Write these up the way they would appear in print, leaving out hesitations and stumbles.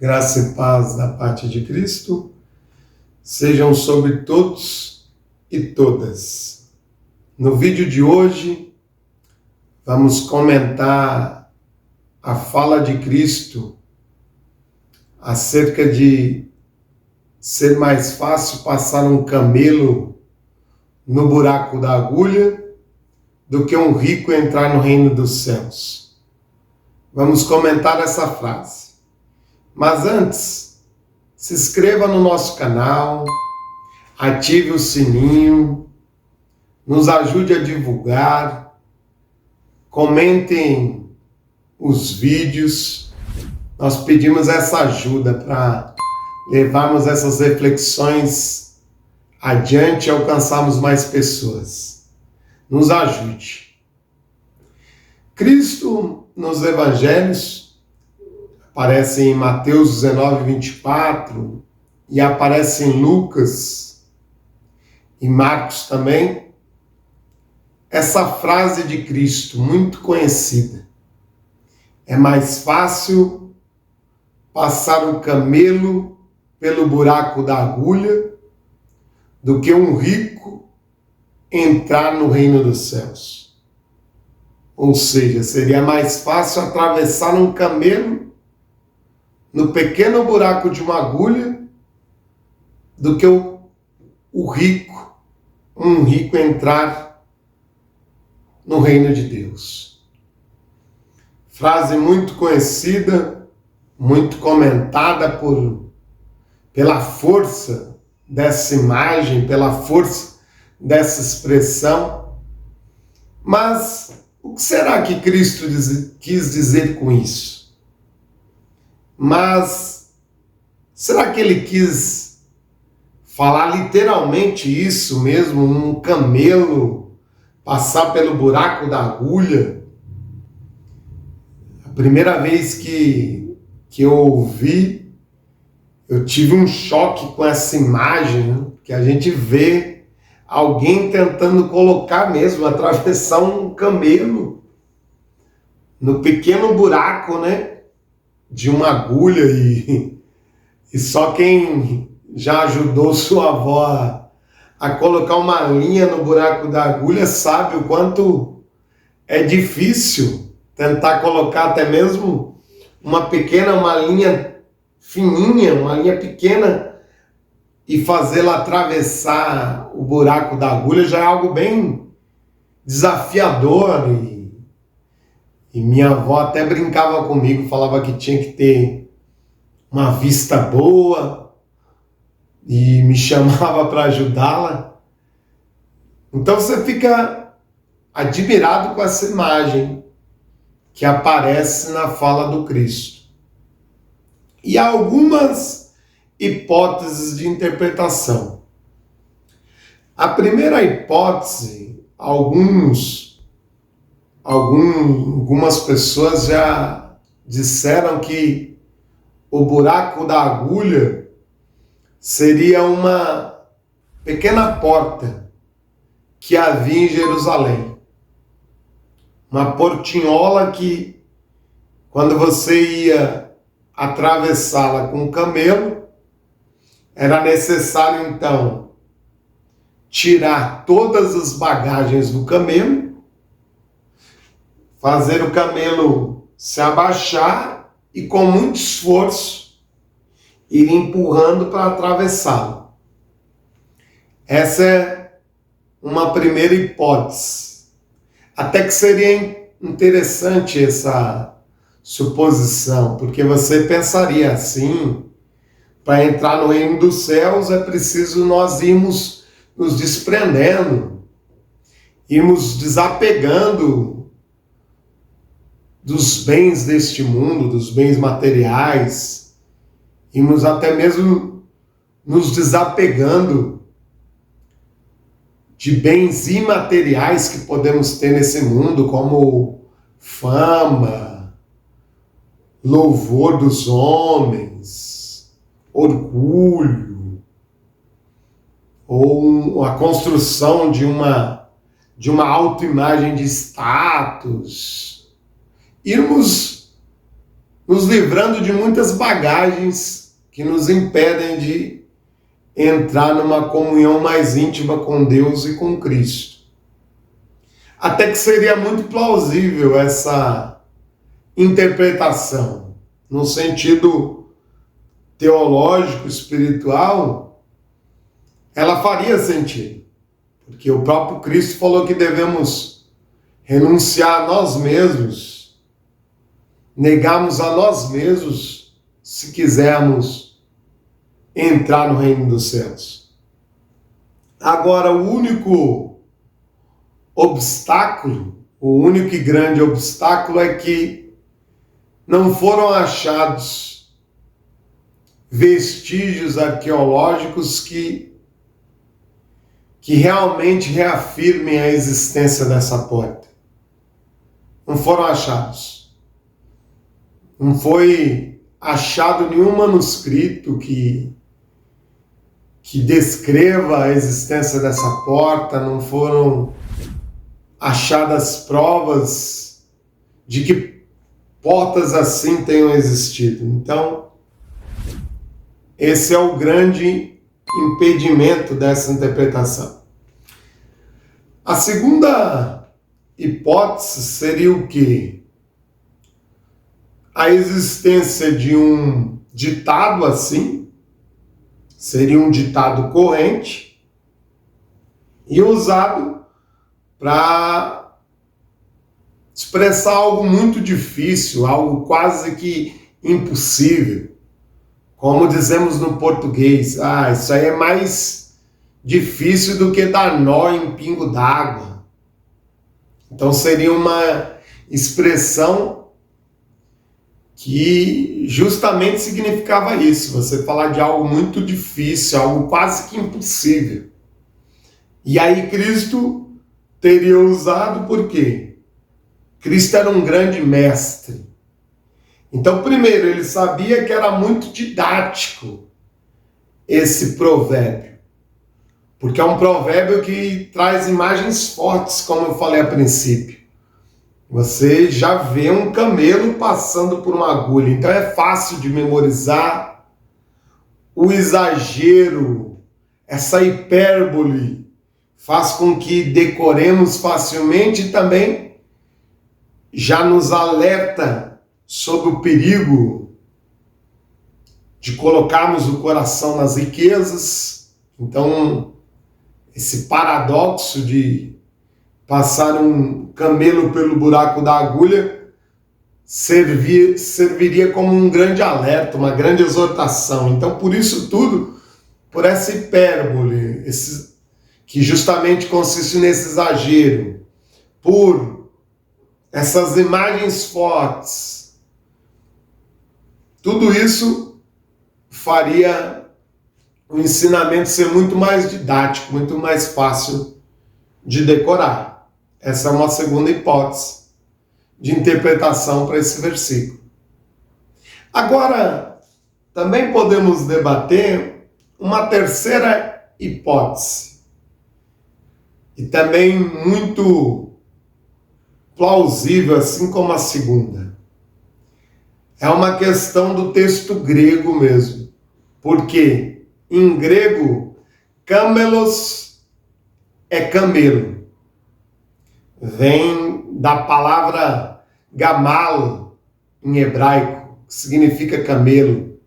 Graça e paz da parte de Cristo sejam sobre todos e todas. No vídeo de hoje, vamos comentar a fala de Cristo acerca de ser mais fácil passar um camelo no buraco da agulha do que um rico entrar no reino dos céus. Vamos comentar essa frase. Mas antes, se inscreva no nosso canal, ative o sininho, nos ajude a divulgar, comentem os vídeos. Nós pedimos essa ajuda para levarmos essas reflexões adiante e alcançarmos mais pessoas. Nos ajude. Cristo, nos evangelhos, aparece em Mateus 19, 24, e aparece em Lucas e Marcos também, essa frase de Cristo, muito conhecida. É mais fácil passar um camelo pelo buraco da agulha do que um rico entrar no reino dos céus. Ou seja, seria mais fácil atravessar um camelo no pequeno buraco de uma agulha do que um rico entrar no reino de Deus. Frase muito conhecida, muito comentada pela força dessa imagem, pela força dessa expressão. Mas o que será que Cristo quis dizer com isso? Mas será que ele quis falar literalmente isso mesmo, um camelo passar pelo buraco da agulha? A primeira vez que eu ouvi, eu tive um choque com essa imagem, né? Que a gente vê alguém tentando colocar mesmo, atravessar um camelo no pequeno buraco, né? De uma agulha e só quem já ajudou sua avó a colocar uma linha no buraco da agulha sabe o quanto é difícil tentar colocar até mesmo uma linha fininha, uma linha pequena e fazê-la atravessar o buraco da agulha já é algo bem desafiador. E minha avó até brincava comigo, falava que tinha que ter uma vista boa e me chamava para ajudá-la. Então você fica admirado com essa imagem que aparece na fala do Cristo. E há algumas hipóteses de interpretação. A primeira hipótese, algumas pessoas já disseram que o buraco da agulha seria uma pequena porta que havia em Jerusalém. Uma portinhola que, quando você ia atravessá-la com um camelo, era necessário então tirar todas as bagagens do camelo, fazer o camelo se abaixar e, com muito esforço, ir empurrando para atravessá-lo. Essa é uma primeira hipótese. Até que seria interessante essa suposição, porque você pensaria assim: para entrar no reino dos céus é preciso nós irmos nos desprendendo, irmos desapegando dos bens deste mundo, dos bens materiais, irmos até mesmo nos desapegando de bens imateriais que podemos ter nesse mundo, como fama, louvor dos homens, orgulho, ou a construção de uma autoimagem de status. Irmos nos livrando de muitas bagagens que nos impedem de entrar numa comunhão mais íntima com Deus e com Cristo. Até que seria muito plausível essa interpretação, no sentido teológico, espiritual, ela faria sentido. Porque o próprio Cristo falou que devemos renunciar a nós mesmos, negarmos a nós mesmos, se quisermos entrar no reino dos céus. Agora, o único obstáculo, o único e grande obstáculo é que não foram achados vestígios arqueológicos que realmente reafirmem a existência dessa porta. Não foram achados. Não foi achado nenhum manuscrito que descreva a existência dessa porta, não foram achadas provas de que portas assim tenham existido. Então, esse é o grande impedimento dessa interpretação. A segunda hipótese seria o quê? A existência de um ditado assim, seria um ditado corrente e usado para expressar algo muito difícil, algo quase que impossível. Como dizemos no português, isso aí é mais difícil do que dar nó em pingo d'água. Então seria uma expressão que justamente significava isso, você falar de algo muito difícil, algo quase que impossível. E aí Cristo teria usado por quê? Cristo era um grande mestre. Então, primeiro, ele sabia que era muito didático esse provérbio, porque é um provérbio que traz imagens fortes, como eu falei a princípio. Você já vê um camelo passando por uma agulha, então é fácil de memorizar. O exagero, essa hipérbole, faz com que decoremos facilmente e também já nos alerta sobre o perigo de colocarmos o coração nas riquezas. Então, esse paradoxo de passar um camelo pelo buraco da agulha serviria como um grande alerta, uma grande exortação. Então, por isso tudo, por essa hipérbole, que justamente consiste nesse exagero, por essas imagens fortes, tudo isso faria o ensinamento ser muito mais didático, muito mais fácil de decorar. Essa é uma segunda hipótese de interpretação para esse versículo. Agora, também podemos debater uma terceira hipótese, e também muito plausível, assim como a segunda. É uma questão do texto grego mesmo, porque em grego, camelos é camelo. Vem da palavra gamal em hebraico, que significa camelo,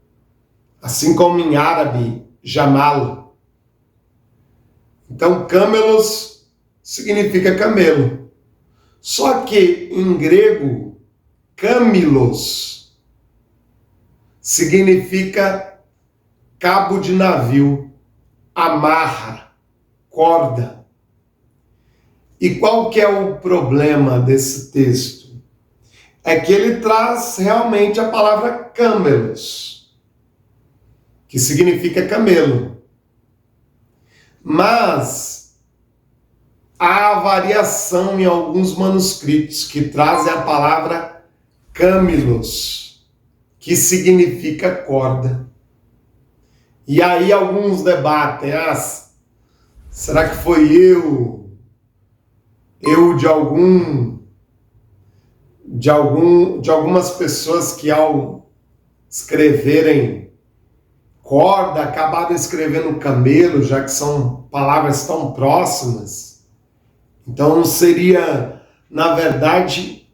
assim como em árabe, jamal. Então, camelos significa camelo. Só que em grego, camilos significa cabo de navio, amarra, corda. E qual que é o problema desse texto? É que ele traz realmente a palavra camelos, que significa camelo. Mas há variação em alguns manuscritos que trazem a palavra camilos, que significa corda. E aí alguns debatem, será que foi eu de algum de algumas pessoas que, ao escreverem corda, acabaram escrevendo camelo, já que são palavras tão próximas. Então seria, na verdade,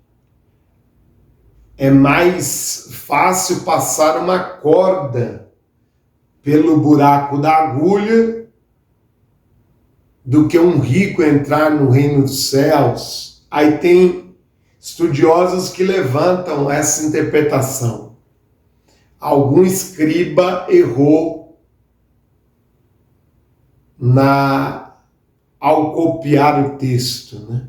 é mais fácil passar uma corda pelo buraco da agulha do que um rico entrar no reino dos céus. Aí tem estudiosos que levantam essa interpretação. Algum escriba errou ao copiar o texto, né?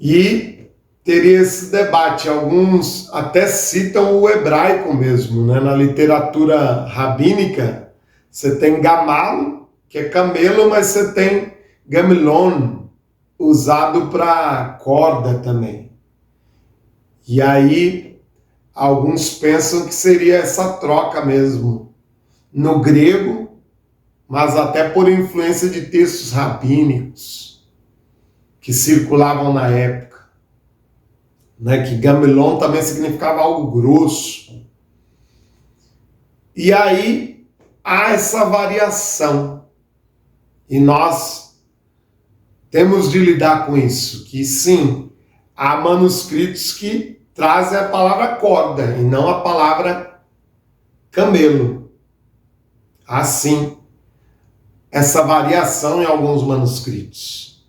E teria esse debate. Alguns até citam o hebraico mesmo, né? Na literatura rabínica, você tem gamal, que é camelo, mas você tem gamelon, usado para corda também. E aí, alguns pensam que seria essa troca mesmo, no grego, mas até por influência de textos rabínicos que circulavam na época, né? Que gamelon também significava algo grosso. E aí há essa variação. E nós temos de lidar com isso, que sim, há manuscritos que trazem a palavra corda e não a palavra camelo. Há sim essa variação em alguns manuscritos.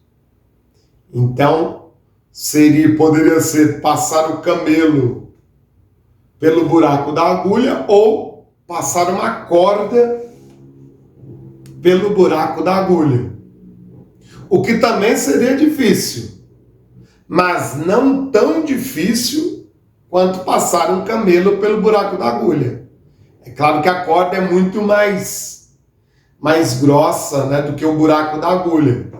Então, poderia ser passar o camelo pelo buraco da agulha ou passar uma corda pelo buraco da agulha. O que também seria difícil, mas não tão difícil quanto passar um camelo pelo buraco da agulha. É claro que a corda é muito mais grossa, né, do que o buraco da agulha,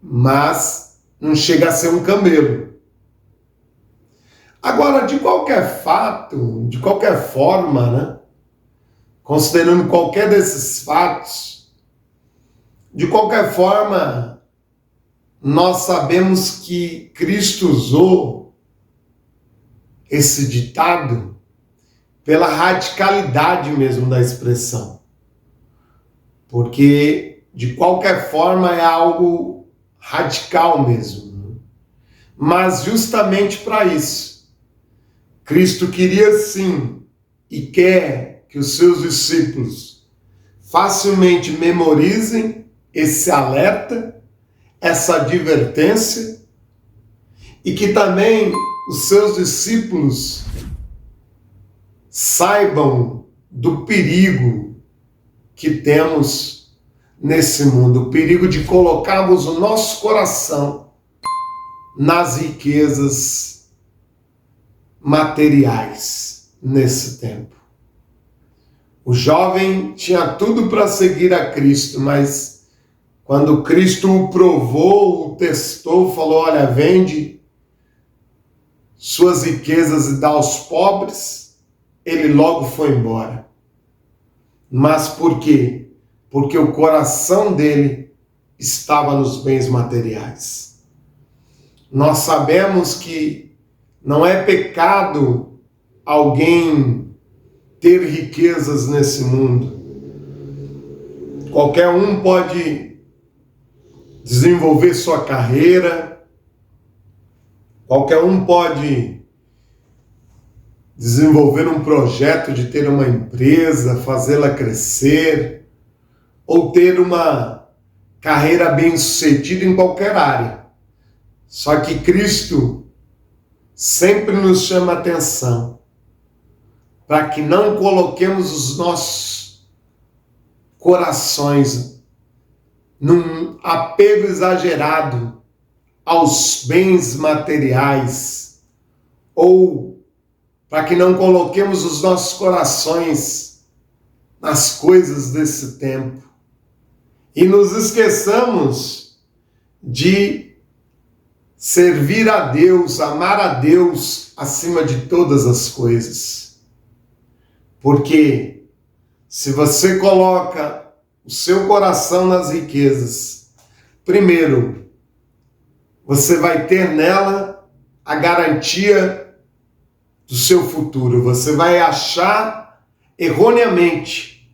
mas não chega a ser um camelo. Agora, de qualquer forma, né, considerando qualquer desses fatos, de qualquer forma, nós sabemos que Cristo usou esse ditado pela radicalidade mesmo da expressão. Porque, de qualquer forma, é algo radical mesmo. Mas justamente para isso, Cristo queria sim e quer que os seus discípulos facilmente memorizem esse alerta, essa advertência, e que também os seus discípulos saibam do perigo que temos nesse mundo, o perigo de colocarmos o nosso coração nas riquezas materiais nesse tempo. O jovem tinha tudo para seguir a Cristo, mas quando Cristo o provou, o testou, falou: olha, vende suas riquezas e dá aos pobres, ele logo foi embora. Mas por quê? Porque o coração dele estava nos bens materiais. Nós sabemos que não é pecado alguém ter riquezas nesse mundo. Qualquer um pode desenvolver sua carreira, qualquer um pode desenvolver um projeto de ter uma empresa, fazê-la crescer, ou ter uma carreira bem-sucedida em qualquer área. Só que Cristo sempre nos chama a atenção para que não coloquemos os nossos corações num apego exagerado aos bens materiais, ou para que não coloquemos os nossos corações nas coisas desse tempo e nos esqueçamos de servir a Deus, amar a Deus acima de todas as coisas. Porque se você coloca o seu coração nas riquezas, primeiro, você vai ter nela a garantia do seu futuro. Você vai achar erroneamente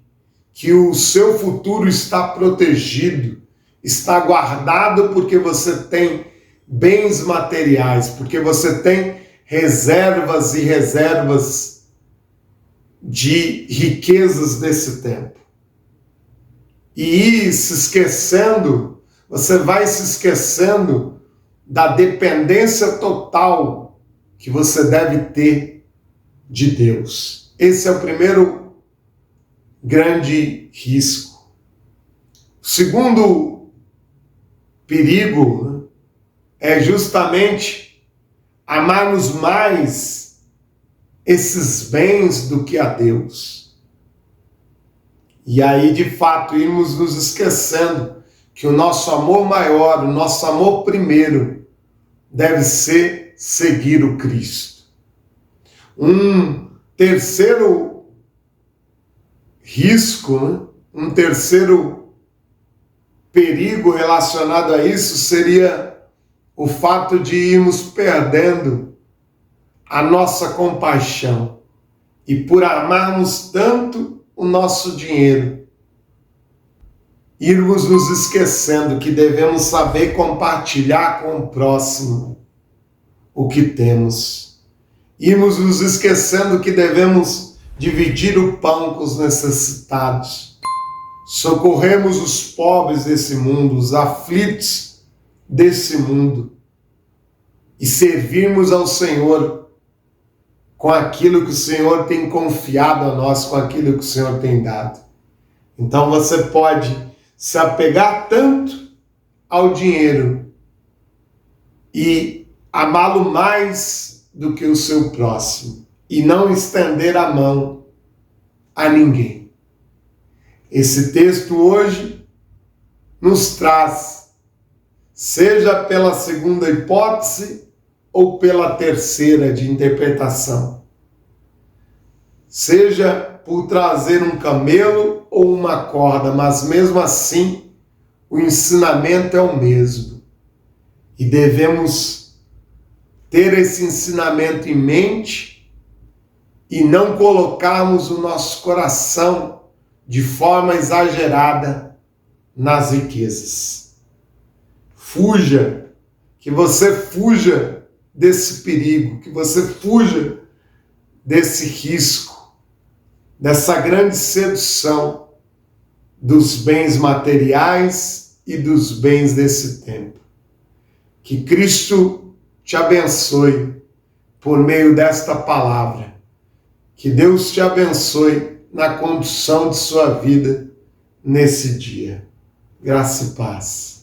que o seu futuro está protegido, está guardado porque você tem bens materiais, porque você tem reservas e reservas de riquezas desse tempo. E se esquecendo, você vai se esquecendo da dependência total que você deve ter de Deus. Esse é o primeiro grande risco. O segundo perigo, né, é justamente amarmos mais esses bens do que a Deus. E aí, de fato, irmos nos esquecendo que o nosso amor maior, o nosso amor primeiro, deve ser seguir o Cristo. Um terceiro risco, né? Um terceiro perigo relacionado a isso seria o fato de irmos perdendo a nossa compaixão e por amarmos tanto o nosso dinheiro, irmos nos esquecendo que devemos saber compartilhar com o próximo o que temos. Irmos nos esquecendo que devemos dividir o pão com os necessitados. Socorremos os pobres desse mundo, os aflitos desse mundo. E servirmos ao Senhor com aquilo que o Senhor tem confiado a nós, com aquilo que o Senhor tem dado. Então você pode se apegar tanto ao dinheiro e amá-lo mais do que o seu próximo e não estender a mão a ninguém. Esse texto hoje nos traz, seja pela segunda hipótese ou pela terceira de interpretação, seja por trazer um camelo ou uma corda, mas mesmo assim o ensinamento é o mesmo. E devemos ter esse ensinamento em mente e não colocarmos o nosso coração de forma exagerada nas riquezas. Fuja, que você fuja desse perigo, que você fuja desse risco, dessa grande sedução dos bens materiais e dos bens desse tempo. Que Cristo te abençoe por meio desta palavra. Que Deus te abençoe na condução de sua vida nesse dia. Graça e paz.